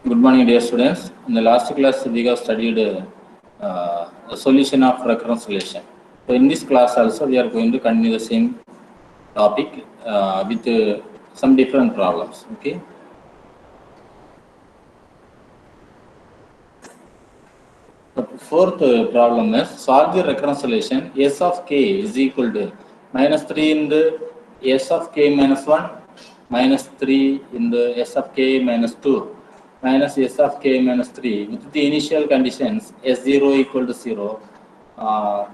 Good morning, dear students. In the last class, we have studied the solution of recurrence relation. So, in this class also, we are going to continue the same topic with some different problems. Okay. The fourth problem is solve the recurrence relation. S of k is equal to minus 3 in the S of k minus 1 minus 3 in the S of k minus 2 minus S of k minus 3 with the initial conditions S0 equal to 0,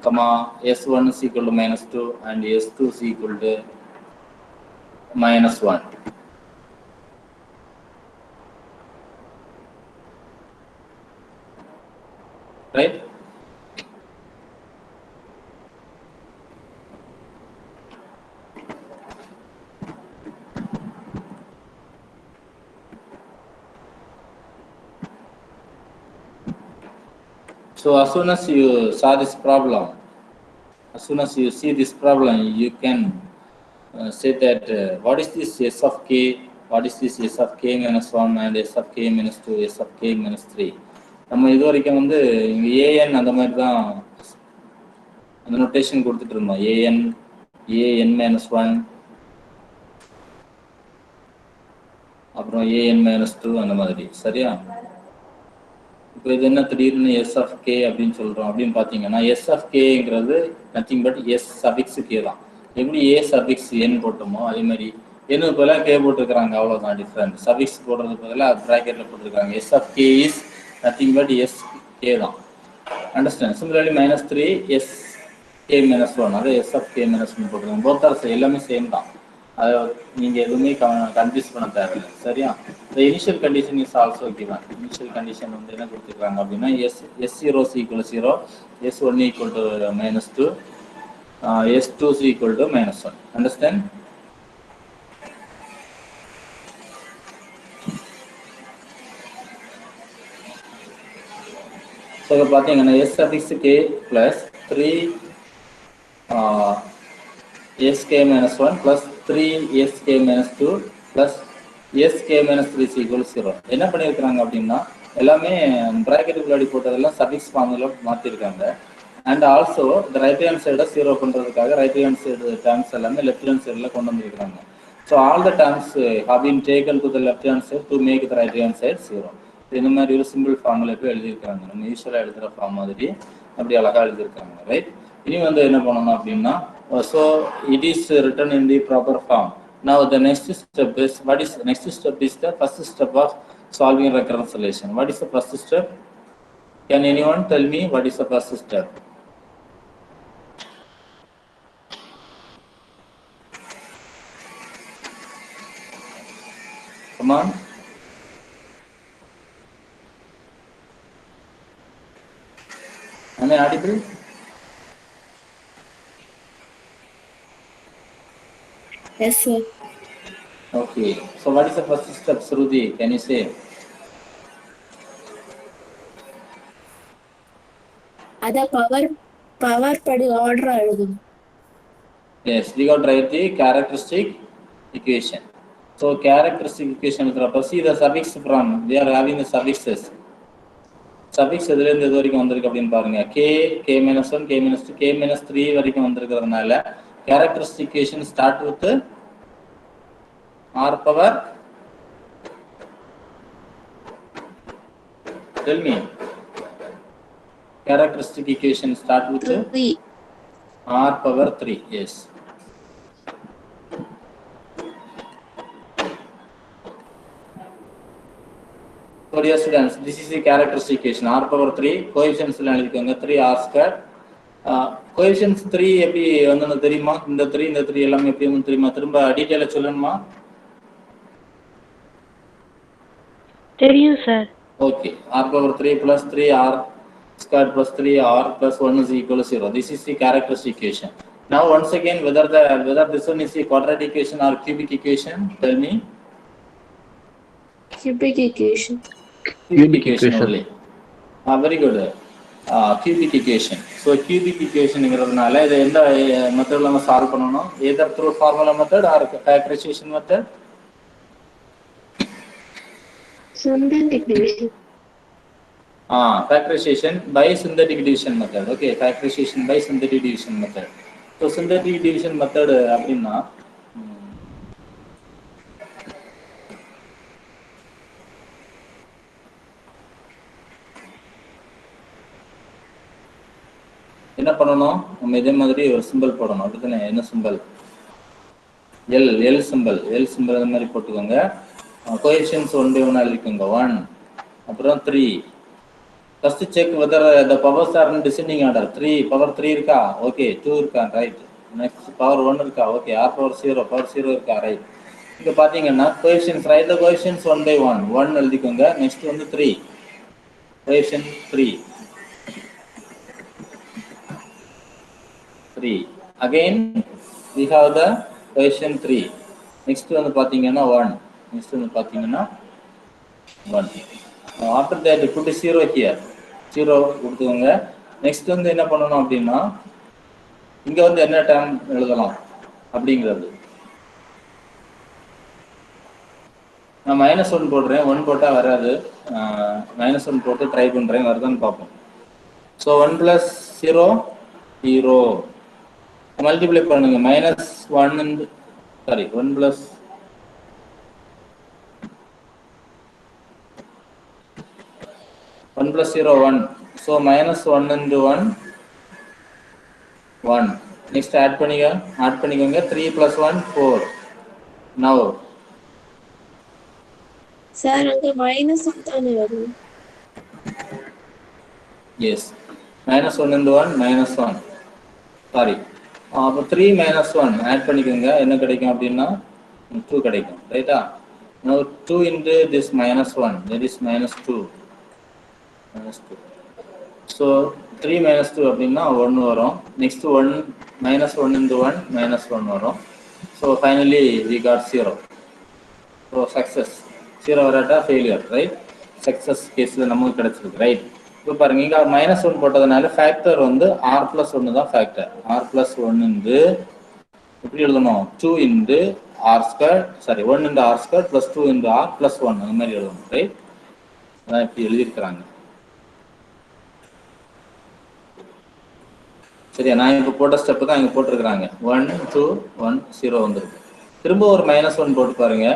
comma S1 is equal to minus 2 and S2 is equal to minus 1. Right? So as soon as you saw this problem, as soon as you see this problem, you can say that what is this S of k, what is this S of k minus 1 and S of k minus 2, S of k minus 3. நம்ம இது வரைக்கும் வந்து AN அந்த மாதிரி தான் அந்த notation கொடுத்துட்டு இருந்தோம். ஏஎன் மைனஸ் 1 அப்புறம் ஏஎன் மைனஸ் 2 அந்த மாதிரி. சரியா? இப்போ இது என்ன திடீர்னு எஸ் ஆஃப் கே அப்படின்னு சொல்றோம் அப்படின்னு பார்த்தீங்கன்னா எஸ் ஆஃப் கேங்கிறது nothing but S suffix K தான். எப்படி ஏ சபிக்ஸ் என் போட்டோமோ அதே மாதிரி என்ன பதிலாக கே போட்டிருக்கிறாங்க, அவ்வளோதான் டிஃப்ரெண்ட். சபிக்ஸ் போடுறது பதிலாக ப்ராக்கெட்டில் போட்டிருக்காங்க. S of K is nothing but S K தான். Understand? Similarly minus 3 S K minus 1, அது எஸ் ஆஃப் கே மைனஸ் 1 போட்டிருக்காங்க. போத் ஆர் எல்லாமே சேம் தான். அதை நீங்கள் எதுவுமே கன்ஃபியூஸ் பண்ண தேவையில்லை. சரியா? இந்த initial condition is also given. Initial condition வந்து என்ன கொடுத்துருக்காங்க அப்படின்னா S0 is equal to 0, S1 equal to minus 2, S2 is equal to minus 1. Understand? So இப்போ பார்த்தீங்கன்னா S suffix k plus 3 sk minus 1 plus 3 sk minus 2 plus sk minus 3 is equal to 0. என்ன பண்ணியிருக்கிறாங்க அப்படின்னா எல்லாமே ப்ராக்கெட்டுக்குள்ளாடி போட்டதெல்லாம் சஃபிக்ஸ் ஃபார்முலா மாற்றிருக்காங்க. And also இந்த ரைட் ஹேண்ட் சைடை 0 பண்ணுறதுக்காக ரைட் ஹேண்ட் சைடு டேர்ம்ஸ் எல்லாமே லெஃப்ட் ஹேண்ட் சைடில் கொண்டு வந்துருக்காங்க. So all the terms have been taken to the left hand side to make the right hand side 0. இந்த மாதிரி ஒரு சிம்பிள் ஃபார்முலா போய் எழுதியிருக்காங்க. நம்ம யூஸ்வலாக எழுதுகிற ஃபார்ம் மாதிரி அப்படி அழகாக எழுதியிருக்காங்க. ரைட்? இனி வந்து என்ன பண்ணணும் அப்படின்னா, so it is written in the proper form. Now the next step is, what is next step is the first step of solving recurrence relation. What is the first step? Can anyone tell me what is the first step? Come on. Am I audible? Yes, sir. Okay. So what is the first step, Sruthi? Can you say? Ada power padi order aludum. Yes, we got to write the characteristic equation. So characteristic equation is see the suffix from, they are having the suffixes. Suffix எதுலேருந்து எது வரைக்கும் வந்திருக்கு அப்படின்னு பாருங்க. k minus 1, k minus 2, k minus 3 வரைக்கும் வந்திருக்கிறதுனால characteristic equation start with r power. Tell me. Characteristic equation start with 3. R power 3. Yes. So dear students, this is the characteristic equation. R power 3. Coefficients 3 r squared. Coefficients 3 எப்படி வந்து தெரியுமா? இந்த 3 எல்லாமே எப்படி வந்து தெரியுமா? திரும்ப டீடைலா சொல்லணுமா? தெரியும் sir. Okay. R power 3 plus 3 r squared plus 3 r plus 1 is equal to 0. This is the characteristic equation. Now once again, whether this one is a quadratic equation or cubic equation, tell me. Cubic equation. Cubic equation only. Very good. Cubic equation. So cubic equation இங்கிறதுனால இதை எந்த மெத்தட்ல நம்ம solve பண்ணணும்? either through formula method or factorization method. synthetic division. Factorization by synthetic division method. Okay, factorization by synthetic division method. So synthetic division method அப்படின்னா என்ன பண்ணணும், நம்ம இதே மாதிரி ஒரு சிம்பிள் போடணும். அப்படித்தானே? என்ன சிம்பிள்? எல் சிம்பிள் அந்த மாதிரி போட்டுக்கோங்க. கோஎஃபிஷியன்ட்ஸ் 1 by 1 எழுதிக்கோங்க. 1 அப்புறம் 3. First check whether the powers R in descending order. 3 power 3 இருக்கா? ஓகே. 2 இருக்கா? ரைட். நெக்ஸ்ட் பவர் 1 இருக்கா? ஓகே. r பவர் 0 இருக்கா? ரைட். இங்க பாத்தீங்கன்னா coefficients right the coefficients 1 by 1 எழுதிக்கோங்க. நெக்ஸ்ட் வந்து 3 coefficient 3 again we have the coefficient 3. next வந்து பாத்தீங்கன்னா 1. next வந்து பாத்தீங்கன்னா 1. after that put 0 here. 0 கொடுத்துக்கோங்க. நெக்ஸ்ட் வந்து என்ன பண்ணணும் அப்படின்னா இங்க வந்து என்ன டேர்ம் எழுதலாம் அப்படிங்கிறது. நான் -1 போடுறேன். 1 போட்டா வராது. -1 போட்டு ட்ரை பண்றேன், வருதான்னு பார்ப்போம். ஸோ 1 + 0 0 மல்டிப்ளை பண்ணுங்க. -1 சாரி 1 + + 0 1. ஸோ -1 × 1 1. நெக்ஸ்ட் ஆட் பண்ணிக்கோங்க. 3 + 1 4. நவ் சார் அங்க மைனஸ் தானே வரும்? எஸ். -1 × 1 -1. சாரி. அப்போ 3 - 1 ஆட் பண்ணிக்கோங்க. என்ன கிடைக்கும் அப்படின்னா 2 கிடைக்கும். ரைட்டா? now 2 into this -1, that is -2. So 3 - 2 அப்படின்னா 1 வரும். நெக்ஸ்ட் 1 -1 × 1 -1 வரும். So finally we got 0. So success. 0 வராட்டா ஃபெயிலியர். ரைட்? சக்ஸஸ் கேஸில் நமக்கு கிடைச்சிருக்கு. ரைட்? இப்போ பாருங்க, இங்கே -1 போட்டதுனால ஃபேக்டர் வந்து r + 1 தான் ஃபேக்டர். r + 1 எப்படி எழுதணும்? 2 × r², சாரி 1 × r² + 2 × r + 1 அந்த மாதிரி எழுதணும். ரைட்? அதான் இப்படி எழுதியிருக்கிறாங்க. சரியா? நான் இப்போ போட்ட ஸ்டெப்பு தான் இங்கே போட்டிருக்கிறாங்க. 1 2 1 0 வந்துருக்கு. திரும்ப ஒரு -1 போட்டு பாருங்க.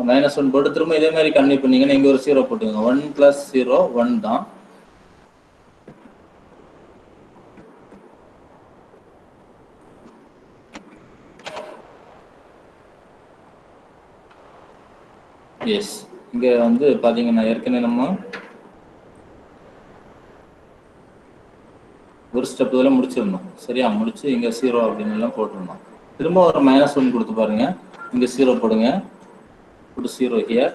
-1 போட்டு திரும்ப இதே மாதிரி கன்டினியூ பண்ணீங்கன்னா இங்கே ஒரு 0 போட்டுக்கோங்க. 1 + 0 1 தான். எஸ். இங்கே வந்து பார்த்தீங்கன்னா ஏற்கனவே நம்ம ஒரு ஸ்டெப் இதெல்லாம் முடிச்சிடணும். சரியா? முடிச்சு இங்கே 0 அப்படின்னு எல்லாம் போட்டுருந்தோம். திரும்ப ஒரு -1 கொடுத்து பாருங்க. இங்கே 0 போடுங்க. போட்டு 0 ஹியர்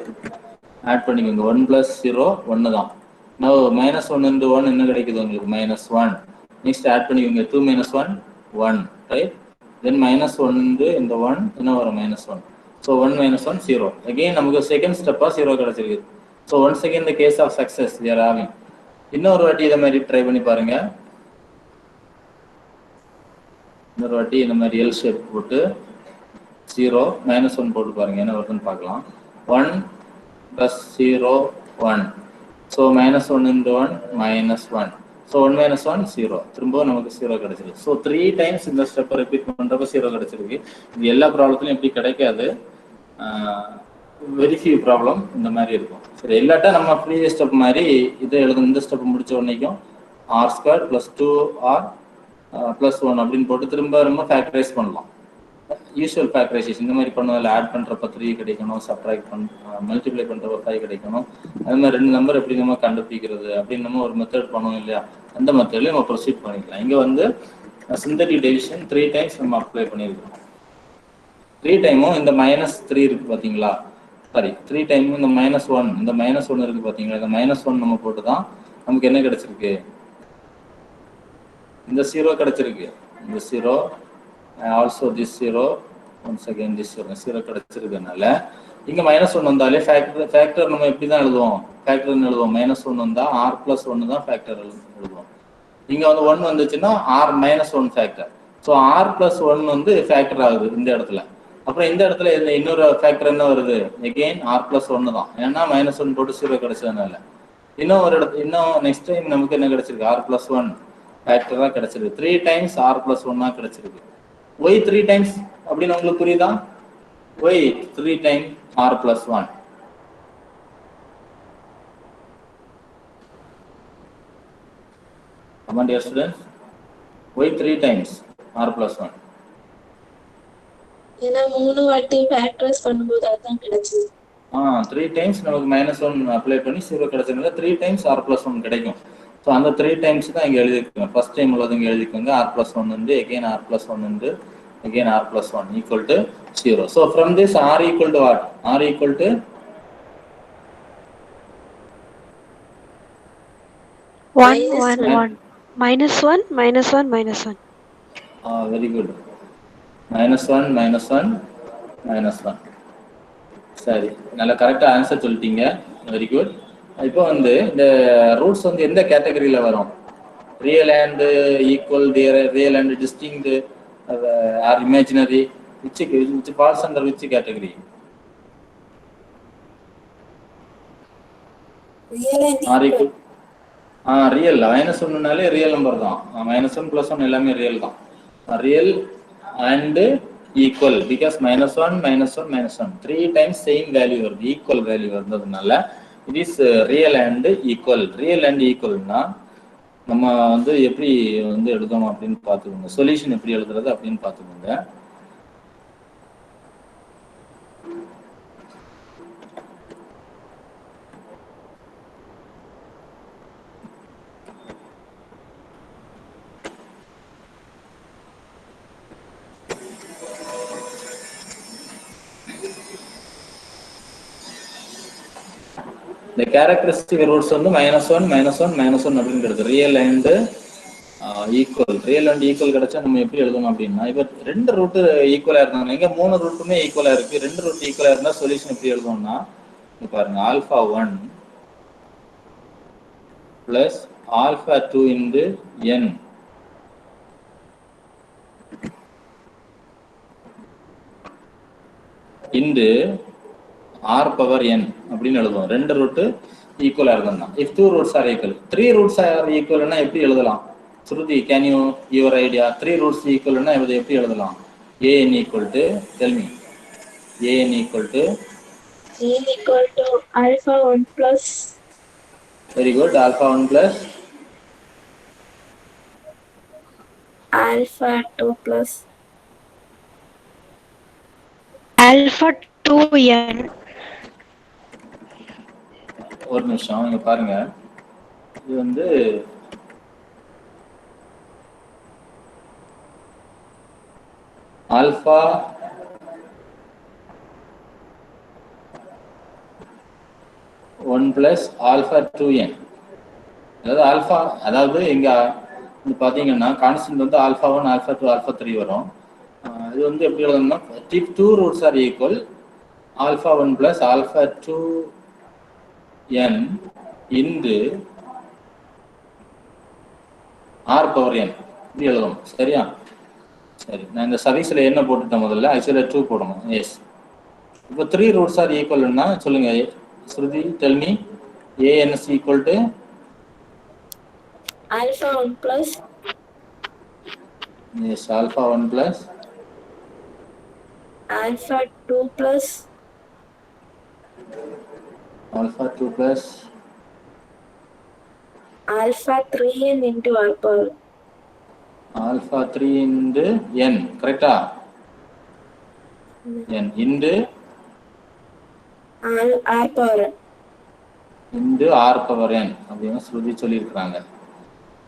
ஆட் பண்ணிக்கோங்க. 1 + 0 1 தான். நான் -1 × 1 என்ன கிடைக்குது உங்களுக்கு? -1. நெக்ஸ்ட் ஆட் பண்ணிக்கோங்க. 2 - 1 1. ரைட்? தென் -1 இந்த 1 என்ன வரும்? -1. ஸோ 1 - 1 0. அகெயின் நமக்கு செகண்ட் ஸ்டெப்பாக 0 கிடைச்சிருக்கு. ஸோ ஒன்ஸ் அகெயின் இந்த case of success we are having. இன்னொரு வாட்டி இதை மாதிரி ட்ரை பண்ணி பாருங்க. இன்னொரு வாட்டி இந்த மாதிரி எல் ஷேப் போட்டு 0 -1 போட்டு பாருங்க, என்ன வருதுன்னு பார்க்கலாம். 1 + 0 1. ஸோ -1 × 1 -1. ஸோ 1 - 1 0. திரும்பவும் நமக்கு 0 கிடைச்சிருக்கு. ஸோ 3 டைம்ஸ் இந்த ஸ்டெப்பை ரிப்பீட் பண்ணுறப்ப 0 கிடைச்சிருக்கு. இது எல்லா ப்ராப்ளத்துலையும் எப்படி கிடைக்காது. வெரி ஃபியூ ப்ராப்ளம் இந்த மாதிரி இருக்கும். சரி, இல்லாட்டா நம்ம ப்ரீவியஸ் ஸ்டெப் மாதிரி இதை எழுதும். இந்த ஸ்டெப் முடிச்ச உடனேக்கும் r² + 2r + 1 அப்படின்னு போட்டு திரும்ப நம்ம ஃபேக்டரைஸ் பண்ணலாம். யூஸ்வல் ஃபேக்டரைசேஷன் இந்த மாதிரி பண்ணுவதில் ஆட் பண்ணுறப்ப 3 கிடைக்கணும், சப்ட்ராக்ட் மல்டிப்ளை பண்ணுறப்ப 5 கிடைக்கணும். அது மாதிரி 2 நம்பர் எப்படி நம்ம கண்டுபிடிக்கிறது அப்படின்னு நம்ம ஒரு மெத்தட் பண்ணுவோம் இல்லையா? அந்த மெத்தட்லேயே நம்ம ப்ரொசீட் பண்ணிக்கலாம். இங்கே வந்து சிந்தட்டிக் டிவிஷன் 3 டைம்ஸ் நம்ம அப்ளை பண்ணியிருக்கோம். 3 டைமும் இந்த -3 இருக்குது பார்த்தீங்களா? சாரி 3 டைமும் இந்த -1 இந்த -1 இருக்குது பார்த்தீங்களா? இந்த -1 நம்ம போட்டு தான் நமக்கு என்ன கிடைச்சிருக்கு? இந்த 0 கிடைச்சிருக்கு. இந்த 0 also this 0 once again this 0 கிடைச்சிருக்கனால இங்கே -1 வந்தாலே ஃபேக்டர் நம்ம எப்படி தான் எழுதுவோம்? ஃபேக்டர்னு எழுதுவோம். -1 வந்தால் r + 1 தான் ஃபேக்டர் எழுதுவோம். இங்கே வந்து 1 வந்துச்சுன்னா r - 1 ஃபேக்டர். ஸோ r + 1 வந்து ஃபேக்டர் ஆகுது இந்த இடத்துல. அப்புறம் இந்த இடத்துல இன்னொரு ஃபேக்டர் என்ன வருது, எகெயின் r+1 தான், ஏன்னா -1 போட்டு 0 கிடைச்சதுனால. இன்னும் ஒரு இடத்துல இன்னும் நெக்ஸ்ட் டைம் நமக்கு என்ன கிடைச்சிருக்கு, r+1 ஃபேக்டரா கிடைச்சிருக்கு, 3 டைம்ஸ் r+1 கிடைச்சிருக்கு. y 3 டைம்ஸ் அப்படின்னு உங்களுக்கு புரியுதா? y 3 time r+1. Come on dear students, y 3 times r+1. ஏன்னா 3 வாட்டி ஃபேக்டரைஸ் பண்ணும்போது அதான் கிடைச்சது. 3 டைம்ஸ் நமக்கு -1 அப்ளை பண்ணி 0 கிடைச்சதுனால 3 டைம்ஸ் r+1 கிடைக்கும். ஸோ அந்த 3 டைம்ஸ் தான் இங்கே எழுதிருக்கோங்க. ஃபர்ஸ்ட் டைம் உள்ளது இங்கே எழுதிக்கோங்க. r+1 வந்து எகெயின் r+1 வந்து again r+1 equal to 0. So from this r equal to what? r equal to 1 1 1 -1 -1 -1. Very good. -1 -1 -1. சரி, நல்லா கரெக்டாக ஆன்சர் சொல்லிட்டீங்க. Very good. இப்போ வந்து இந்த ரூட்ஸ் வந்து எந்த கேட்டகரியில் வரும்? Real and equal, real and distinct or imaginary, which falls under which category? Real. -1னாலே ரியல் நம்பர் தான். -1 +1 எல்லாமே ரியல் தான். Real and equal, because -1 -1 -1 3 times same value வருது, ஈக்குவல் வேல்யூ வந்ததுனால it is real and equal. Real and ஈக்குவல்னா நம்ம வந்து எப்படி வந்து எழுதணும் அப்படின்னு பார்த்துக்கோங்க, சொல்யூஷன் எப்படி எழுதுறது அப்படின்னு பார்த்துக்கோங்க. இந்த கேரக்டரிஸ்டிக் ரூட்ஸ் வந்து -1 -1 -1 அப்படிங்கிறது real and equal. Real and equal கிடைச்சா நம்ம எப்படி எழுதணும் அப்படின்னா, இப்போ 2 ரூட்டு ஈக்குவலா இருந்தாங்க, இங்க 3 ரூட்டுமே ஈக்குவலா இருக்கு, 2 ரூட் ஈக்குவலா இருந்தா சொல்யூஷன் எப்படி எழுதணும்னா, பாருங்க, α1 plus α2 into n into r⁴n அப்படின்னு எழுதுவோம். 2 ரூட்டு ஈக்குவலா இருந்தா. if 2 roots are equal, 3 roots are equal னா எப்படி எழுதலாம்? ஸ்ருதி, can you your idea? 3 roots equal னா எப்படி எழுதலாம்? an equal to, tell me, an equal to α1 plus, very good, α1 plus α2 plus α2n. ஒரு நிமிஷம் இங்க பாருங்க, இது வந்து ஆல்பா ஒன் பிளஸ் α2n, அதாவது ஆல்பா, அதாவது இங்க பாத்தீங்கன்னா கான்ஸ்டன்ட் வந்து α1 α2 α3 வரும். இது வந்து எப்படி எழுதணும்னா, if 2 roots are equal, α1 plus α2n into r⁴n இப்படி எழுதணும். சரியா? சரி, நான் இந்த சர்வீஸ்ல என்ன போட்டுட்டேன், முதல்ல ஆக்சுவலா 2 போடணும். எஸ். இப்போ 3 roots are equalனா சொல்லுங்க ஸ்ருதி, tell me, an is equal to α1 plus yes, α1 plus α2 plus α2 plus α3n into r⁴n. α3 into n, கரெக்டா? n into r⁴n into r⁴n அப்படின்னு ஸ்ருதி சொல்லியிருக்கிறாங்க.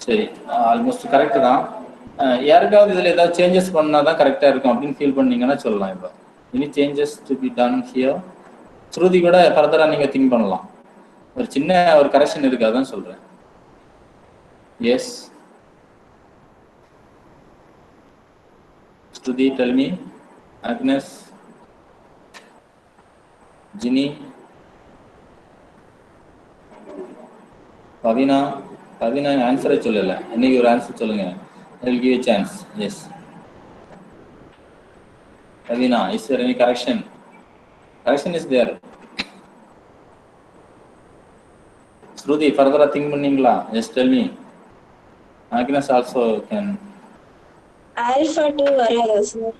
சரி, ஆல்மோஸ்ட் கரெக்ட் தான். யாருக்காவது இதில் ஏதாவது சேஞ்சஸ் பண்ணால் தான் கரெக்டாக இருக்கும் அப்படின்னு ஃபீல் பண்ணீங்கன்னா சொல்லலாம். இப்போ any changes to be done here? Shruti கூட ஃபர்தராக நீங்கள் திங்க் பண்ணலாம். ஒரு சின்ன ஒரு கரெக்ஷன் இருக்கு, அதான் சொல்கிறேன். Yes Shruti, tell me. Agnes, Jini, Bhavina. Bhavina ஆன்சரே சொல்லலை, இன்னைக்கு ஒரு ஆன்சர் சொல்லுங்க. I will give a chance. Yes. Ravina, is there any correction? Correction is there. Shruti, further think பண்ணீங்களா? Just tell me. Agnes also can. Alpha 2 வராதா சார்?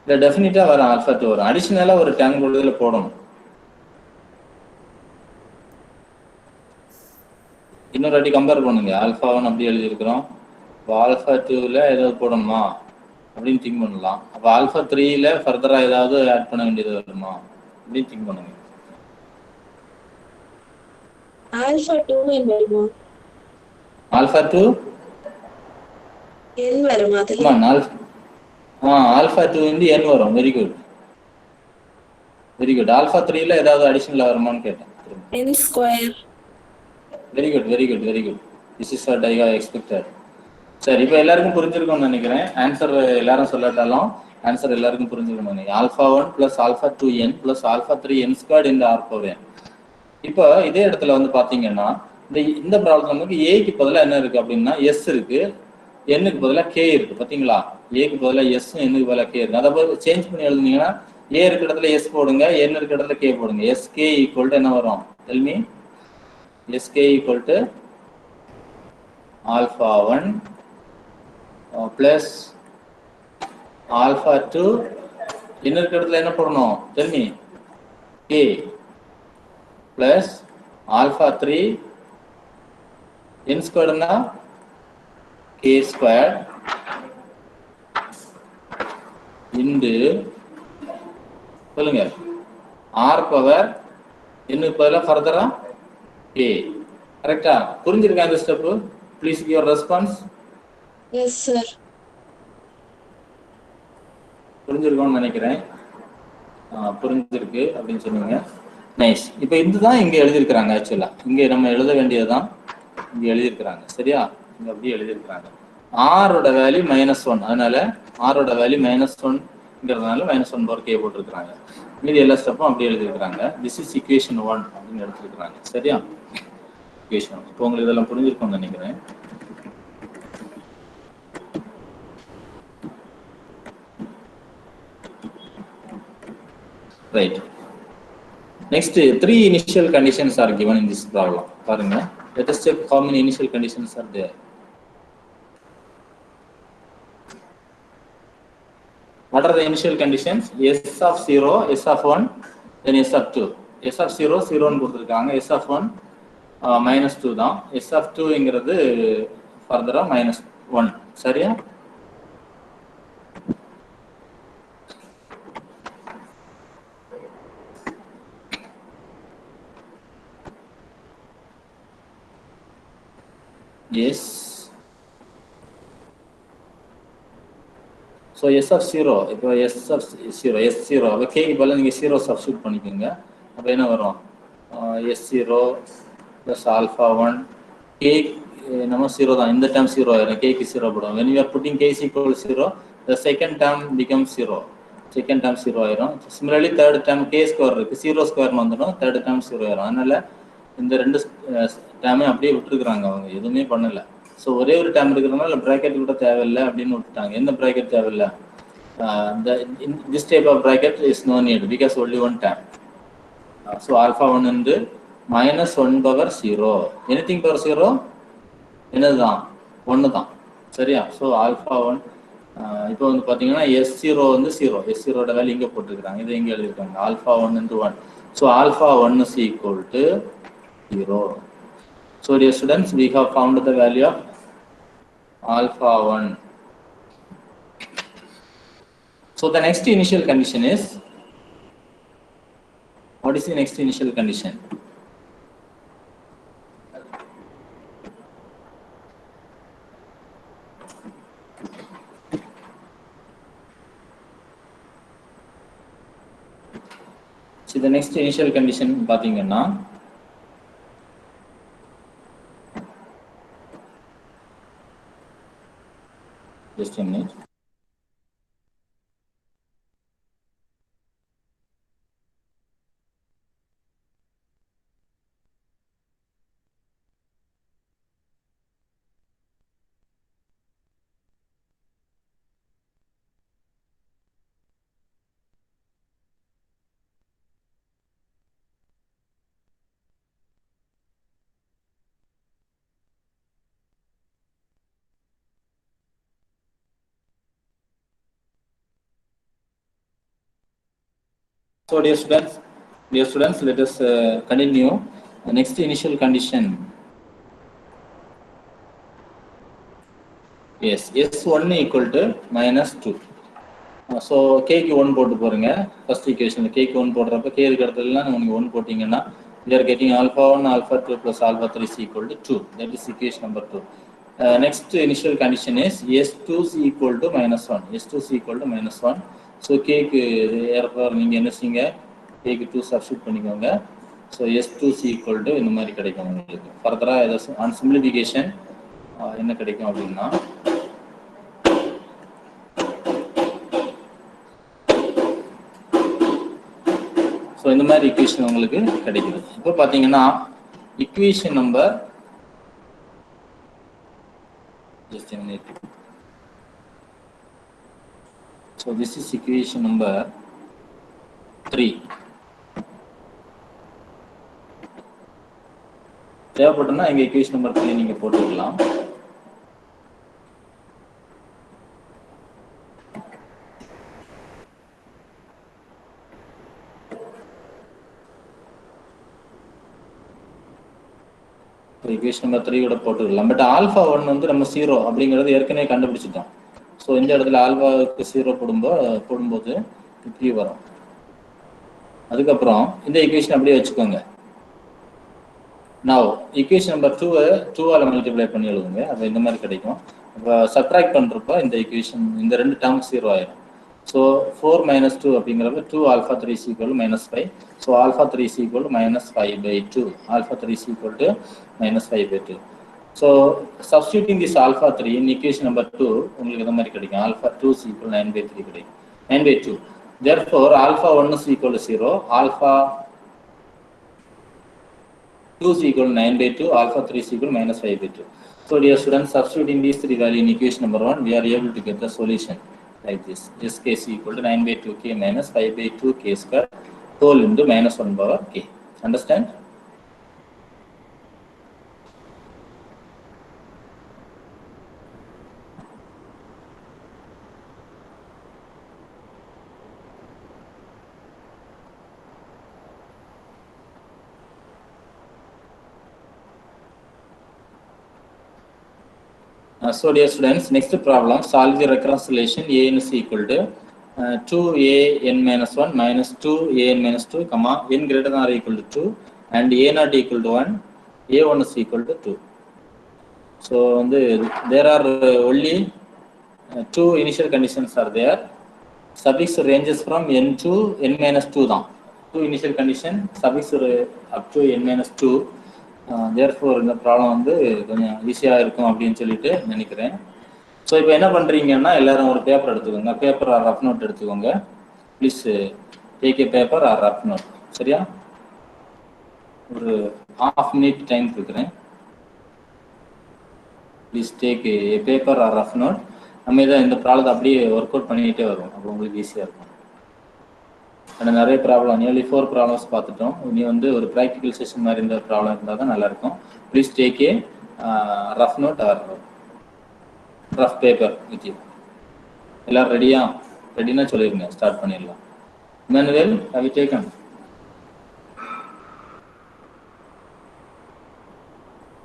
இல்லை டெஃபினட்டாக வரும், ஆல்ஃபா 2 வரும். அடிஷ்னலாக ஒரு டேம் கூட இதில் போடணும். இன்னொரு வாட்டி கம்பேர் பண்ணுங்க. ஆல்ஃபா 1 அப்படி எழுதியிருக்கிறோம். இப்போ ஆல்ஃபா 2ல ஏதாவது போடணுமா அப்படின்னு திங்க் பண்ணலாம். அப்போ ஆல்ஃபா 3ல ஃபர்தராக ஏதாவது ஆட் பண்ண வேண்டியது வருமா அப்படின்னு திங்க் பண்ணுங்க. ஆல்ஃபா 2 வருமா? ஆல்ஃபா 2 n வருமா அதுல? ஆல்ஃபா 2 வந்து n வரும். Very good, very good. Alpha 3ல ஏதாவது அடிஷனல் வருமான்னு கேட்டேன். n square. Very good, very good, very good. This is what I have expected. சரி, இப்போ எல்லாருக்கும் புரிஞ்சிருக்கும்னு நினைக்கிறேன். ஆன்சர் எல்லாரும் சொல்லாட்டாலும் ஆன்சர் எல்லாருக்கும் புரிஞ்சிருக்கணும் நினைக்கிறேன். Alpha 1 plus alpha 2n plus alpha 3n squared இந்த ஆர்போவேன். இப்போ இதே இடத்துல வந்து பார்த்தீங்கன்னா இந்த ப்ராப்ளம் நமக்கு ஏக்கு பதிலாக என்ன இருக்கு அப்படின்னா எஸ் இருக்கு, என்னுக்கு பதிலாக கே இருக்கு. பார்த்தீங்களா, ஏக்கு பதிலாக எஸ், என்னுக்கு பதிலாக கே இருக்கு. அதை போய் சேஞ்ச் பண்ணி எழுதுனீங்கன்னா ஏ இருக்க இடத்துல எஸ் போடுங்க, என் இருக்க இடத்துல கே போடுங்க. எஸ்கே ஈக்குவல் டு என்ன வரும்? Tell me. S K equal to alpha 1 plus alpha 2, என்ன இருக்க இடத்துல என்ன போடணும்? Tell me. K plus alpha 3 n ஸ்கொயர்னா k ஸ்கொயர் இன்டு சொல்லுங்க r பவர் n பதிலாக ஃபர்தரா k. கரெக்டா? புரிஞ்சிருக்கா இந்த step? Please give your response. Yes sir. புரிஞ்சிருக்கோம்னு நினைக்கிறேன். புரிஞ்சிருக்கு அப்படின்னு சொன்னீங்க. நைஸ். இப்போ இதுதான் இங்கே எழுதியிருக்கிறாங்க. ஆக்சுவலாக இங்கே நம்ம எழுத வேண்டியதுதான் இங்கே எழுதியிருக்கிறாங்க. சரியா? இங்கே அப்படியே எழுதியிருக்கிறாங்க. ஆரோட வேல்யூ -1, அதனால ஆரோட வேல்யூ -1ங்கிறதுனால -1 பவர் கே போட்டிருக்கிறாங்க. மீதி எல்லா ஸ்டெப்பும் அப்படியே எழுதியிருக்கிறாங்க. திஸ் இஸ் இக்குவேஷன் 1 அப்படின்னு எடுத்துருக்கிறாங்க. சரியா? இக்குவேஷன். இப்போ உங்களுக்கு இதெல்லாம் புரிஞ்சிருக்கும்னு நினைக்கிறேன். Right. Next, 3 initial conditions are given in this problem. பாருங்க. Let us check how many initial conditions are there. What are the initial conditions? S of 0, S of 1, then S of 2. S of 0, 0 கொடுத்திருக்காங்க. S of 1, -2 தான். S of 2ங்கிறது further -1. சரியா? Yes. So S of 0, இப்போ S of 0, S0, அப்போ K க்கு பதிலாக நீங்கள் 0 substitute பண்ணிக்கோங்க. அப்போ என்ன வரும்? S0 plus alpha 1, K நம்ம 0 தான். இந்த term 0 ஆயிரும். K க்கு 0 போடும். When you are putting K is equal to 0, the second term becomes 0. Second term 0 ஆயிரும். Similarly, third term K square இருக்கு. 0 square வந்துடும். Third term 0 ஆயிரும். அதனால இந்த ரெண்டு டேமே அப்படியே விட்டுருக்குறாங்க. அவங்க எதுவுமே பண்ணல. ஸோ ஒரே ஒரு டேம் இருக்கிறதுனால ப்ராக்கெட் கூட தேவையில்லை அப்படின்னு விட்டுட்டாங்க. எந்த ப்ராக்கெட் தேவையில்லை? This type of bracket is no need because only one term. So alpha 1 வந்து -1 பவர் 0. எனிதிங் பவர் 0 என்னது தான்? 1 தான். சரியா? ஸோ ஆல்ஃபா 1 இப்போ வந்து பார்த்தீங்கன்னா S0 வந்து 0. S0ட வேல்யூ இங்கே போட்டுருக்குறாங்க. இதை இங்கே எழுதியிருக்காங்க. Alpha 1 into 1. So alpha 1 is equal to 0. So dear students, we have found the value of alpha 1. So the next initial condition is, what is the next initial condition? See the next initial condition பார்த்தீங்கன்னா just a minute. So dear students, let us continue. Next initial condition. Yes, S1 equal to minus 2. So k க்கு 1 போட்டு போறீங்க. First equation k க்கு 1 போடுறப்ப k இருக்கிற இடத்துலலாம் நீங்க 1 போட்டீங்கன்னா we are getting alpha 1 alpha 2 plus alpha 3 is equal to 2. That is equation number 2. Next initial condition is S2 is equal to minus 1. S2 is equal to minus 1. So k க்கு therefore நீங்க என்ன செய்யுங்க, k க்கு 2 substitute பண்ணிக்கோங்க. So S2 is equal to இந்த மாதிரி கிடைக்கும் உங்களுக்கு. ஃபர்தரா on simplification என்ன கிடைக்கும் அப்படின்னா ஸோ இந்த மாதிரி ஈக்குவேஷன் உங்களுக்கு கிடைக்குது. இப்போ பார்த்தீங்கன்னா equation number just a minute. So this is equation number 3. தேவைப்பட்டனா இங்க ஈக்குவேஷன் நம்பர் 3 நீங்க போட்டுக்கலாம். ஈக்குவேஷன் நம்பர் 3 கூட போட்டுக்கலாம். பட் ஆல்பா 1 வந்து நம்ம 0 அப்படிங்கறது ஏற்கனவே கண்டுபிடிச்சிட்டோம். ஸோ இந்த இடத்துல ஆல்பாவுக்கு 0 போடும்போது இப்படி வரும். அதுக்கப்புறம் இந்த ஈக்குவேஷன் அப்படியே வச்சுக்கோங்க. நான் ஈக்குவேஷன் நம்பர் 2 ஆல மல்டிப்ளை பண்ணி எழுதுங்க. அது இந்த மாதிரி கிடைக்கும். இப்போ சப்ட்ராக்ட் பண்றப்ப இந்த ஈக்குவேஷன் இந்த ரெண்டு டேர்ம் 0 ஆயிடும். ஸோ 4 minus 2 அப்படிங்கிறப்ப 2 alpha 3 is equal to minus 5. So alpha 3 is equal to minus 5 by 2. Alpha 3 is equal to minus 5 by 2. So substituting this alpha 3 in equation number 2 உங்களுக்கு இந்த மாதிரி கிடைக்கும். Alpha 2 is equal to 9 by 3 கிடைக்கும். 9 by 2. Therefore alpha 1 is equal to 0. Alpha 2 is equal to 9 by 2. Alpha 3 is equal to minus 5 by 2. So dear students, substituting these three values in equation number 1, we are able to get the solution like this. Sk is equal to 9 by 2k minus 5 by 2k square whole into minus 1 power k. Understand? So dear students, next problem, solve the recurrence relation an is equal to 2an minus 1 minus 2an minus 2, comma n greater than or equal to 2 and a not equal to 1, a1 is equal to 2. So there are only two initial conditions are there. Suffix ranges from n to n minus 2 தான். Two initial condition, suffix up to n minus 2. Therefore இந்த problem கொஞ்சம் ஈஸியாக இருக்கும் அப்படின்னு சொல்லிட்டு நினைக்கிறேன். So இப்போ என்ன பண்ணுறீங்கன்னா எல்லாரும் ஒரு பேப்பர் எடுத்துக்கோங்க. பேப்பர் ஆர் ரஃப் நோட் எடுத்துக்கோங்க. Please take a paper or rough note. சரியா? ஒரு ½ minute டைம் கொடுக்குறேன். Please take a paper or rough note. நம்ம இதை இந்த ப்ராப்ளத்தை அப்படியே ஒர்க் அவுட் பண்ணிக்கிட்டே வரும். அப்போ உங்களுக்கு ஈஸியாக இருக்கும். ஆனால் நிறைய ப்ராப்ளம் நியர்லி 4 ப்ராப்ளம்ஸ் பார்த்துட்டோம். இனி ஒரு ப்ராக்டிக்கல் செஷன் மாதிரி இந்த ப்ராப்ளம் இருந்தால் தான் நல்லாயிருக்கும். Please take a rough note or rough paper with you. எல்லோரும் ரெடினா சொல்லிடுங்க, ஸ்டார்ட் பண்ணிடலாம். Emmanuel, have you taken?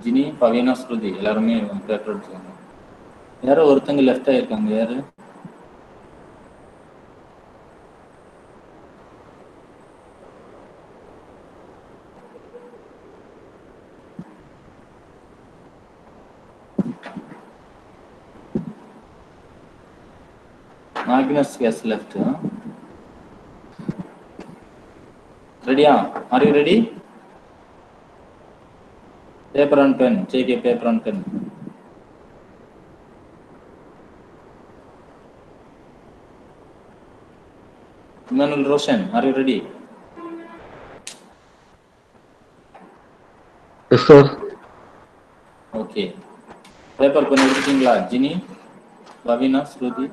ஜினி, Bhavina, ஸ்ருதி எல்லாருமே பேப்பர் எடுத்துக்கோங்க. யாரோ ஒருத்தங்க லெஃப்ட் ஆகிருக்காங்க. யாரு? Magnus has left. Ready? Are you ready? Paper and pen. Take a paper and pen. Emmanuel Roshan, are you ready? Yes, sir. Okay. Paper pen எடுத்துட்டீங்களா? ஜினி, பவீனா, ஸ்ருதி.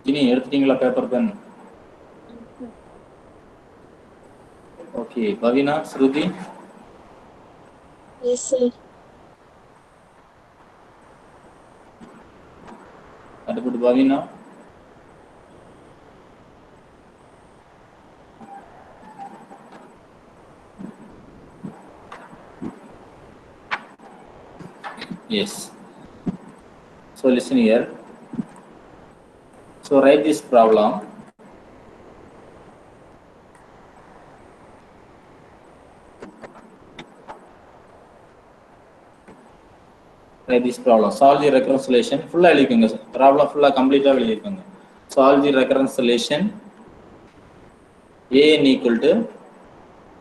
ஜினி எடுத்துட்டீங்களா paper pen? Okay. Bhavina, ஸ்ருதி? Yes, sir. அடுத்து Bhavina. Yes. So listen here. So write this problem. Write this problem. Solve the recurrence relation. Full எழுதிக்கங்க. Problem full complete எழுதிக்கங்க. Solve the recurrence relation. An equal to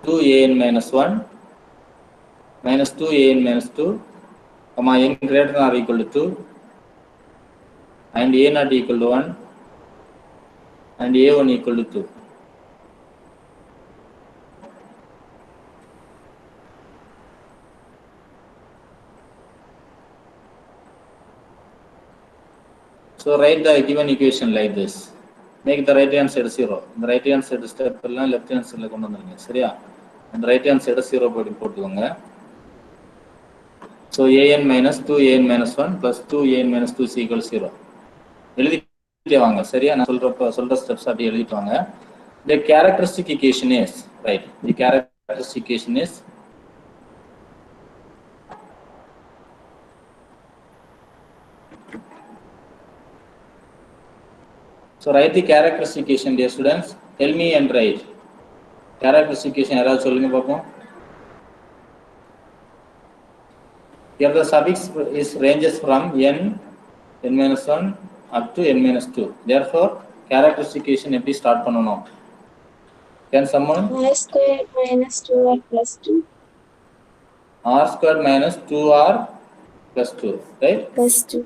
2an minus 1 minus 2an minus 2, comma n greater than or equal to 2, and a not equal to 1, and a1 equal to 2. So write the given equation like this. Make the right hand side 0. The right hand side step left hand side கொண்டு வந்துருங்க சரியா? And right hand side 0 போட்டுக்கோங்க. So an minus 2an minus 1 plus 2an minus 2 is equal to 0. எழுதிட்டே வாங்க சரியா? நான் சொல்ற steps அப்படி எழுதிட்டு வாங்க. The characteristic equation is, right, the characteristic equation is so write the characteristic equation, dear students. Tell me and write. Characteristic equation யாராவது சொல்லுங்க பாப்போம். Here the suffix is ranges from n minus 1 up to n minus 2. Therefore characteristic equation எப்படி start பண்ணனும்? Can someone? R squared minus 2r plus 2. R squared minus 2r plus 2, right? Plus 2.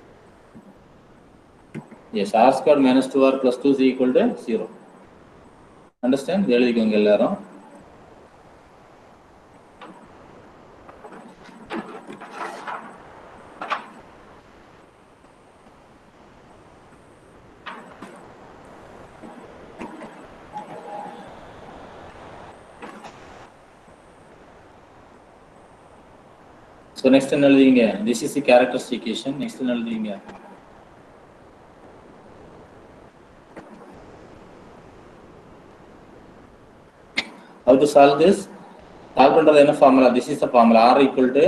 Yes, r squared minus 2r plus 2 is equal to 0. Understand? எழுதிக்கோங்க எல்லாரும். So next என்ன எழுதிங்க? This is the characteristic equation. Next என்ன எழுதிங்க? How to solve this? Solve பண்றது என்ன formula? This is the formula. R equal to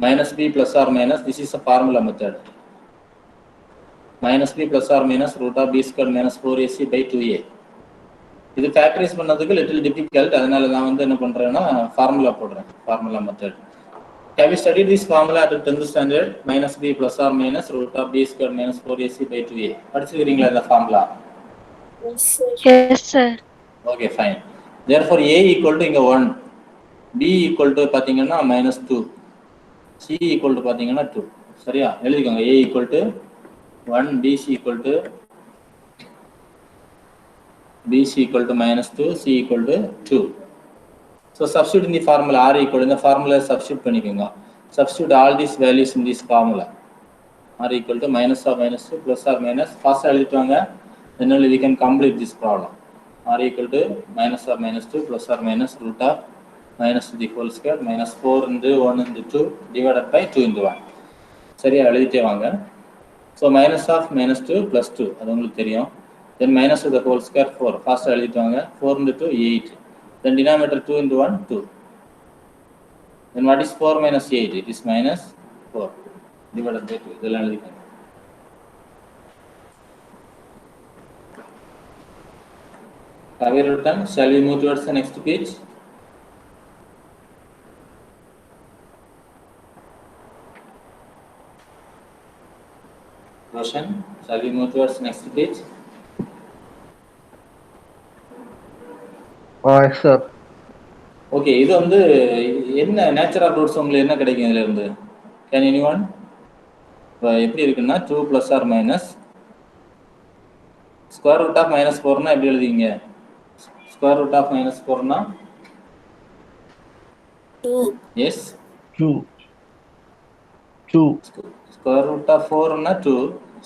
minus b plus or minus. This is the formula method. Minus b plus or minus root of b squared minus 4ac by 2a. இது factorize பண்ணதுக்கு little difficult. அதனால நான் வந்து என்ன பண்றேன்னா formula போடுறேன். Formula method. Have you studied this formula at 10th standard? Minus b plus or minus root of b squared minus 4ac by 2a. படிச்சிருக்கீங்களா இந்த formula? Yes, sir. Yes, sir. Okay, fine. Therefore a equal to இங்க 1, b equal to பாத்தீங்கன்னா minus 2, c equal to பாத்தீங்கன்னா 2. சரியா? எழுதிக்கோங்க. a equal to 1, b c equal to minus 2, c equal to 2. So substitute in the formula. R equal in the formula substitute பண்ணிக்கோங்க. Substitute all these values in this formula. R equal to minus or minus 2 plus or minus. First எழுதிட்டு வாங்க. Then only we can complete this problem. R equal to minus or minus 2 plus or minus root of minus to the whole square minus 4 into 1 into 2 divided by 2 into 1. சரியா எழுதிட்டே வாங்க. So minus of minus 2 plus 2 அது உங்களுக்கு தெரியும். Then minus to the whole square 4. First எழுதிட்டு வாங்க. 4 into 2 8. Then denominator 2 into 1 2. Then what is 4 minus 8? It is minus 4 divided by 2. இதெல்லாம் எழுதிக்கோங்க. Have you written? Shall we move towards the next page? Roshan, shall we move towards the next page? Yes, sir. Okay, இது வந்து என்ன nature of roots உங்களுக்கு என்ன கிடைக்கும் இதுல இருந்து? Can anyone? எப்படி இருக்குன்னா 2 plus or minus square root of minus 4 னா எப்படி எழுதுவீங்க? Square root of minus 4 na? 2. Yes. 2. Square root of 4 na 2.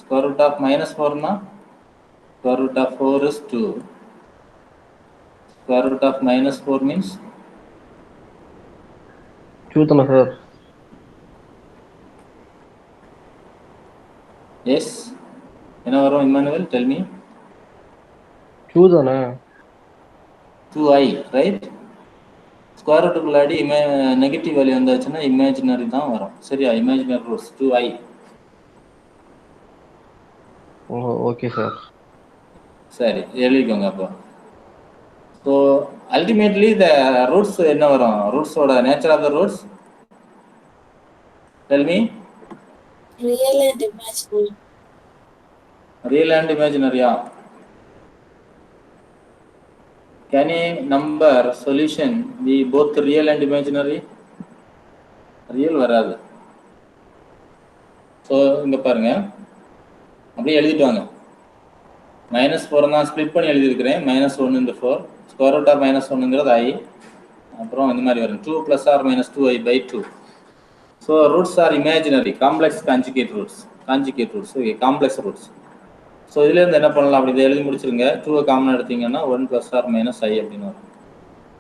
Square root of minus 4 na? Square root of 4 is 2. Square root of minus 4 means? 2 தான sir? Yes. என்ன வரும் Emmanuel? Tell me. 2 தான? 2i, right? Square ரூட்டுக்குள்ளாடி negative value வந்தாச்சுன்னா imaginary தான் வரும். சரியா? Imaginary roots 2i. Okay sir. சரி, எழுதிக்கோங்க அப்போ. ஸோ அல்டிமேட்லி த ரூட்ஸ் என்ன வரும்? ரூட்ஸோட nature of the roots tell me. Real and imaginary. Real and இமேஜினரியா? Can a number solution be both real and imaginary? ரியல் வராது. ஸோ இங்கே பாருங்க, அப்படியே எழுதிட்டு வாங்க. -4 நான் ஸ்ப்ளிட் பண்ணி எழுதியிருக்கிறேன். -1 இந்த 4 ஸ்கொயர் ரூட் ஆஃப் -1ங்கிறது i. அப்புறம் இந்த மாதிரி வரும் 2 + or -2i/2. So roots or imaginary, complex conjugate roots. Okay, complex roots. So இதுலேருந்து என்ன பண்ணலாம்? அப்படி இதை எழுதி முடிச்சிருங்க. 2 காமன் எடுத்தீங்கன்னா 1 + or -i அப்படின்னு வரும்.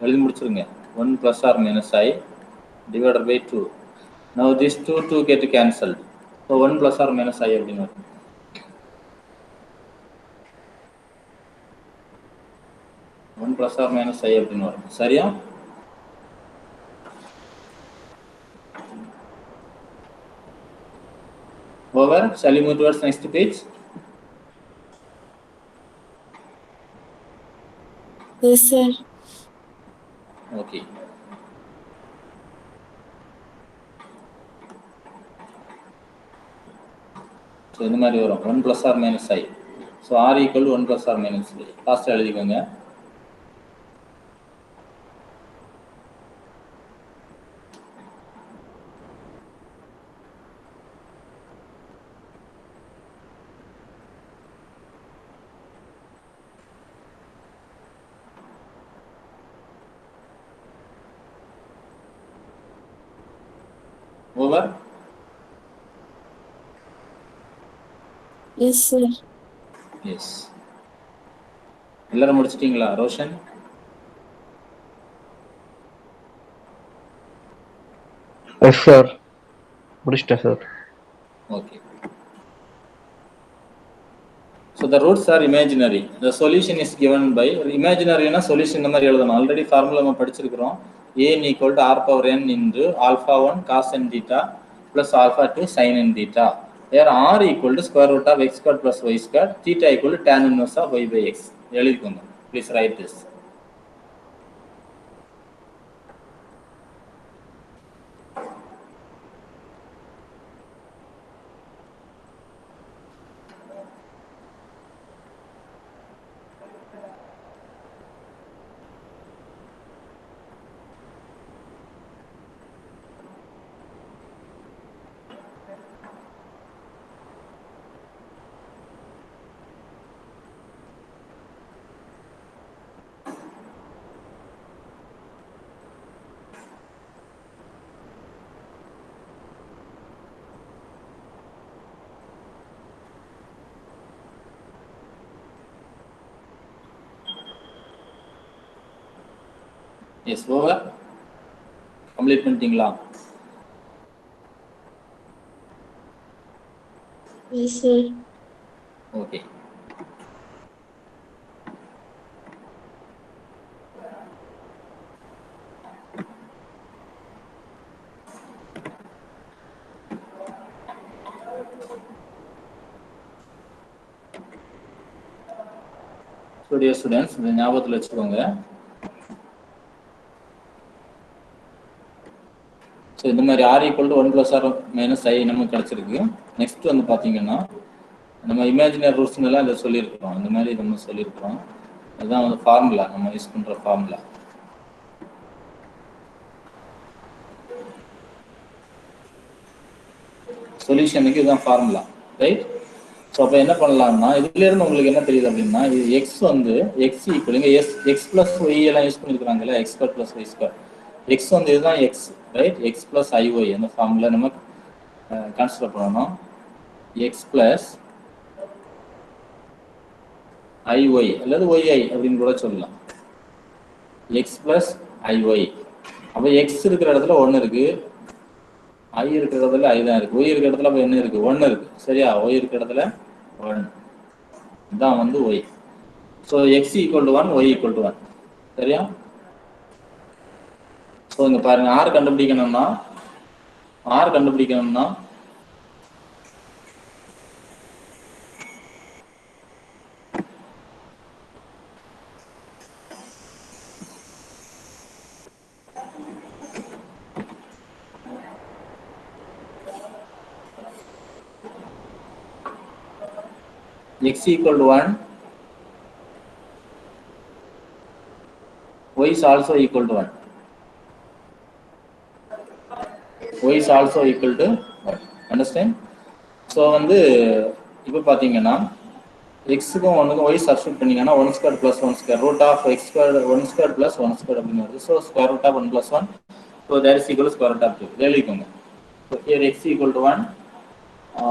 எழுதி முடிச்சிருங்க. 1 + or -i divided by 2. Now this 2 get cancelled. So 1 + or -i அப்படின்னு வரும். ஒன் + or -i அப்படின்னு வரும். சரியா? Over. Shall we move towards next page? Yes, sir. Okay. So இந்த மாதிரி வரும் 1 + or -i. So r = 1 + or -i. லாஸ்ட்டாக எழுதிக்கோங்க. Over. Yes, sir. Yes. எல்லாரும் முடிச்சிட்டீங்களா? ரோஷன்? எஸ் சார், முடிச்சிட்டேன் sir. Okay. So the roots are imaginary. The solution is given by imaginary. Na solution இந்த மாதிரி எழுதணும். ஆல்ரெடி ஃபார்முலா நம்ம படிச்சிருக்கிறோம். a = r⁴ into α1 cos n theta plus α2 sin n theta. Here r = square root of x squared plus y squared, theta = tan inverse of y by x. எழுதிக்கோங்க. Please write this. Yes, over. Complete பண்ணிட்டீங்களா? Yes, sir. Okay. So dear students, இந்த ஞாபகத்தில் வச்சுக்கோங்க. So இந்த மாதிரி r = 1 + or -i நமக்கு கிடச்சிருக்கு. Next வந்து பார்த்தீங்கன்னா நம்ம இமேஜினரி ரூட்ஸ்லாம் இதை சொல்லியிருக்கிறோம். இந்த மாதிரி நம்ம சொல்லியிருக்கிறோம். அதுதான் வந்து ஃபார்முலா, நம்ம யூஸ் பண்ணுற ஃபார்முலா. சொல்யூஷனுக்கு இதுதான் ஃபார்முலா, ரைட்? ஸோ அப்போ என்ன பண்ணலாம்னா, இதுலேருந்து உங்களுக்கு என்ன தெரியுது அப்படின்னா, இது எக்ஸ் வந்து எக்ஸ் ஈக்குவல் இங்கே எக்ஸ் ப்ளஸ் ஒய் எல்லாம் யூஸ் பண்ணியிருக்கிறாங்கல்ல, x² + y². எக்ஸ் வந்து இதுதான் எக்ஸ், ரைட்? எக்ஸ் ப்ளஸ் ஐஒய் அந்த ஃபார்முலா நம்ம கன்சிடர் பண்ணணும். எக்ஸ் ப்ளஸ் ஐஒய் அல்லது ஒய்ஐ அப்படின்னு கூட சொல்லலாம். X plus ஐஒய். அப்போ எக்ஸ் இருக்கிற இடத்துல 1 இருக்கு, ஐ இருக்கிற இடத்துல ஐ தான் இருக்கு, ஒய் இருக்கிற இடத்துல அப்போ என்ன இருக்கு? 1 இருக்கு. சரியா? ஒய் இருக்கிற இடத்துல 1 தான் வந்து ஒய். So X = 1, Y = 1. சரியா? ஸோ இங்க பாருங்க ஆர் கண்டுபிடிக்கணும்னா x equal to 1, y is also equal to 1. Y is also equal to 1. Understand? So வந்து இப்போ பார்த்தீங்கன்னா எக்ஸுக்கும் ஒன்றுக்கும் ஒய் சப்ஸ்டியூட் பண்ணிங்கன்னா 1 square + 1 square root of X square 1 square + 1 square அப்படின்னு வருது. So square root of 1 + 1. So that is equal square root of 2. எழுதிக்கோங்க. So here X equal to 1,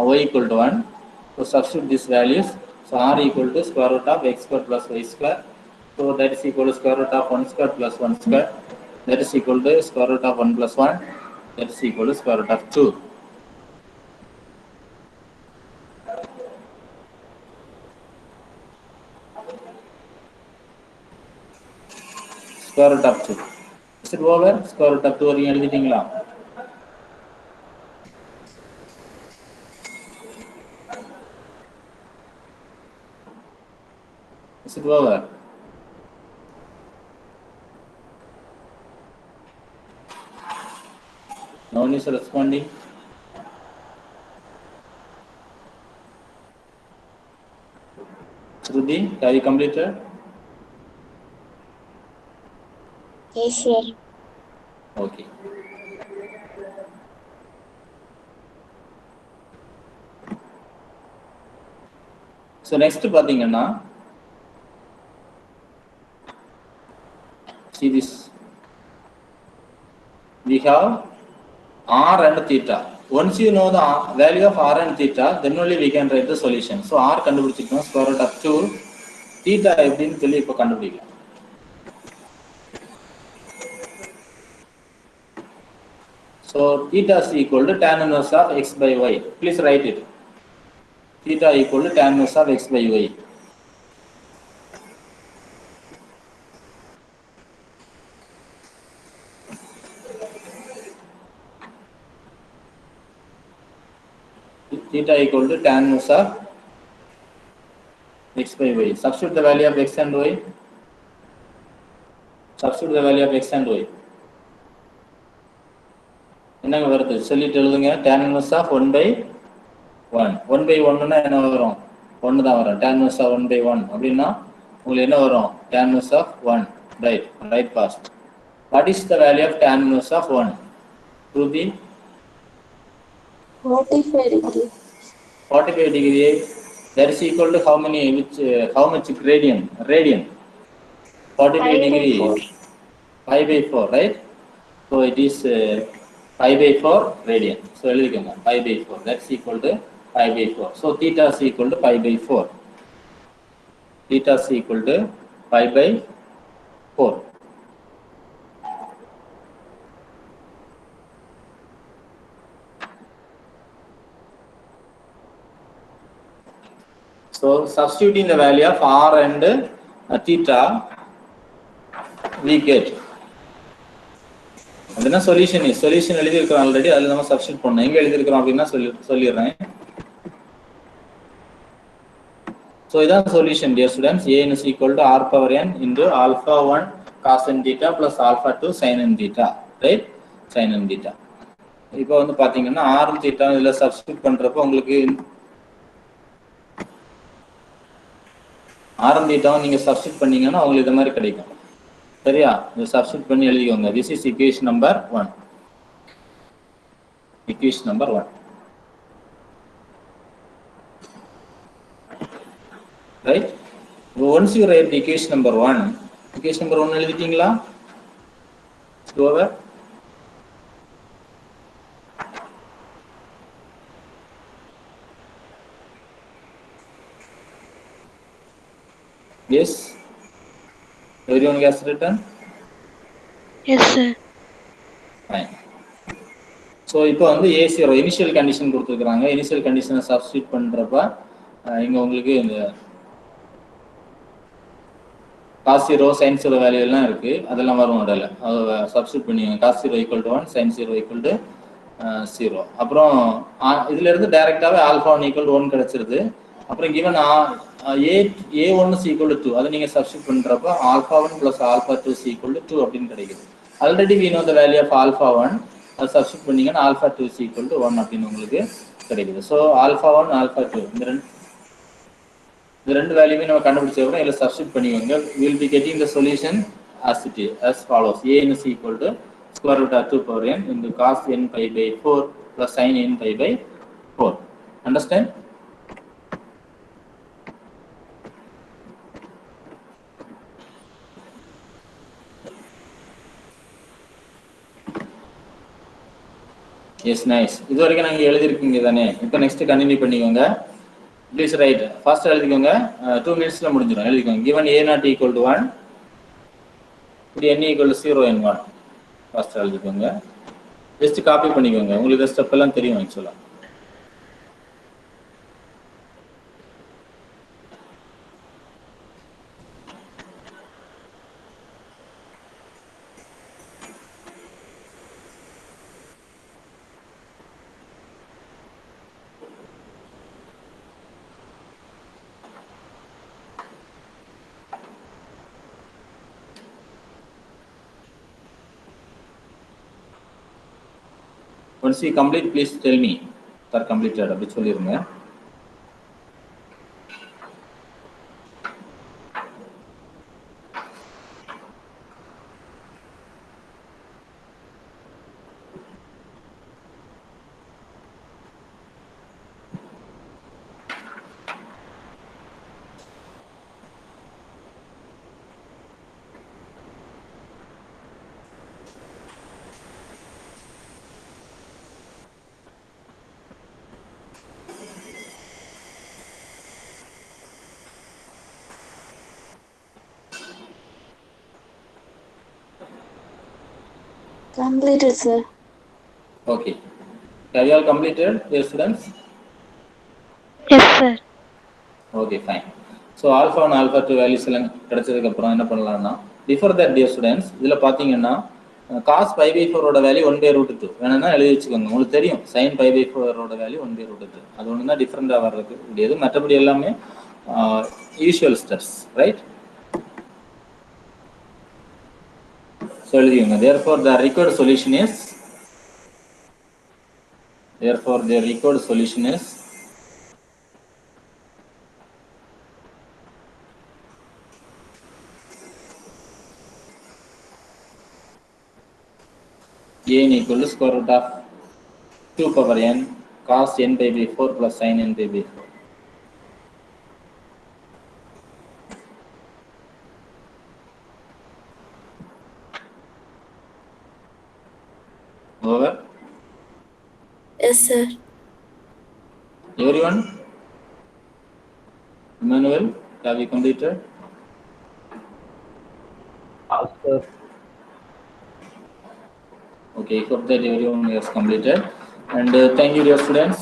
Y equal to 1. So substitute this values. So R equal to square root of X square + Y square. So that is equal to square root of 1 square + 1 square. That is equal to square root of 1 + 1. That is equal to square root of 2. Square root of 2. Is it over? Square root of 2 வரையும் எழுதிட்டீங்களா? Is it over? No one is responding. Shruti, have you completed? Yes, sir. Okay. So next பாத்தீங்கன்னா see this, we have r and theta. Once you know the value of r and theta, then only we can write the solution. So r கண்டுபிடிச்சிட்டோம், square root of 2. theta எப்படின்னு சொல்லி இப்போ கண்டுபிடிக்கலாம். So theta is equal to tan inverse of x by y. Please write it. Theta equal to tan inverse of x by y. Theta equal to tan inverse of x by y. Substitute the value of x and y. Substitute the value of x and y. என்னங்க வருது சொல்லிட்டு எழுதுங்க. tan inverse of 1 by 1. 1 by 1 னா என்ன வரும்? 1 தான் வரும். tan inverse of 1 by 1 அப்படின்னா உங்களுக்கு என்ன வரும்? tan inverse of 1. Right past. What is the value of tan inverse of 1? Ruby? 45 degree. 45 degree. That is equal to how many? How much radian? 45 degree. 5 by 4, right? So it is 5 by 4 radian. So எழுதிக்கோங்க 5 by 4. That's equal to 5 by 4. So theta is equal to 5 by 4. Theta is equal to 5 by 4. So substituting the value of r and theta, we get. அதுனா solution எழுதி இருக்கிறோம் already. அதில் நம்ம substitute பண்ணோம். எங்க எழுதி இருக்கிறோம் அப்படின்னா சொல்லிடுறேன். ஸோ இதான் solution dear students. an is equal to r power n into alpha 1 cos n theta plus alpha 2 sin n theta, right? sin n theta. இப்போ வந்து பாத்தீங்கன்னா r and theta இதில் சப்ஸ்டியூட் பண்றப்போ உங்களுக்கு r and theta நீங்க substitute பண்ணீங்கன்னா உங்களுக்கு இந்த மாதிரி கிடைக்கும். சரியா? இதை சப்ஸ்டியூட் பண்ணி எழுதிக்கோங்க. This is equation number 1. Equation number 1. Right? Once you write the equation number 1, equation number 1 எழுதிட்டீங்களா? Go over. Yes. Everyone has written? Yes, sir. Fine. So இப்போ வந்து A0 இனிஷியல் கண்டிஷன் கொடுத்துருக்காங்க. இனிஷியல் கண்டிஷனை சப்ஸ்டியூட் பண்றப்ப இங்க உங்களுக்கு இந்த cos 0 sin 0 வேல்யூ எல்லாம் இருக்கு, அதெல்லாம் வரும் இடையில. அதை சப்ஸ்டிட் பண்ணிக்கோங்க. cos 0 equal to 1, sin 0 equal to 0. அப்புறம் இதுல இருந்து டைரக்டாவே ஆல்பா 1 equal to 1 கிடைச்சிருது. அப்புறம் given a1 is equal to 2, அதை நீங்க சப்ஸ்டிட் பண்றப்ப alpha 1 plus alpha 2 is equal to 2 அப்படின்னு கிடைக்குது. Already we know the value of alpha 1, அதை சப்ஸ்டிட் பண்ணீங்கன்னா alpha 2 is equal to 1 அப்படின்னு உங்களுக்கு கிடைக்குது. ஸோ alpha 1 alpha 2 இந்த ரெண்டு வேல்யூமே நம்ம கண்டுபிடிச்சதுக்கு இதில் சப்ஸ்டிட் பண்ணிக்கோங்க. we will be getting the solution as follows. an is equal to square root of 2 power n into cos n pi by 4 plus sin n pi by 4. Understand? Yes, nice. இது வரைக்கும் நாங்கள் எழுதிருக்கீங்க தானே? இப்போ next continue பண்ணிக்கோங்க. Please write. ஃபாஸ்ட்டாக எழுதிக்கோங்க. 2 minutesல முடிஞ்சிடும். எழுதிக்கோங்க. given a not equal to 1, இப்படி n equal to 0 and 1. ஃபாஸ்ட்டாக எழுதிக்கோங்க. ஜஸ்ட் காப்பி பண்ணிக்கோங்க. உங்களுக்கு இந்த ஸ்டெப் எல்லாம் தெரியும் ஆக்சுவலாக. Once you complete, please tell me. Are completed. அப்படி சொல்லிருங்க. Completed, sir. Okay. Have you all completed, dear students? Yes, sir. Okay, fine. So alpha 1 alpha 2 values எல்லாம் கிடைச்சதுக்கு அப்புறம் என்ன பண்ணலாம்னா, before that dear students, இதுல பாத்தீங்கன்னா cos pi by 4 ஓட வேல்யூ 1 by root 2 வேணும்னா எழுதி வச்சுக்கோங்க. உங்களுக்கு தெரியும் sin pi by 4 ஓட வேல்யூ 1 by root 2. அது ஒன்று தான் டிஃபரெண்டா வர்றதுக்கு முடியாது. மற்றபடி எல்லாமே யூஷுவல் ஸ்டெப்ஸ், ரைட்? So எழுதிக்கோங்க. Therefore the required solution is n equal to square root of 2 power n cos n pi by 4 plus sin n pi by 4. Over? Yes, sir. Everyone? Emmanuel, have you completed? Sir. Okay, hope that everyone has completed. And thank you, dear students.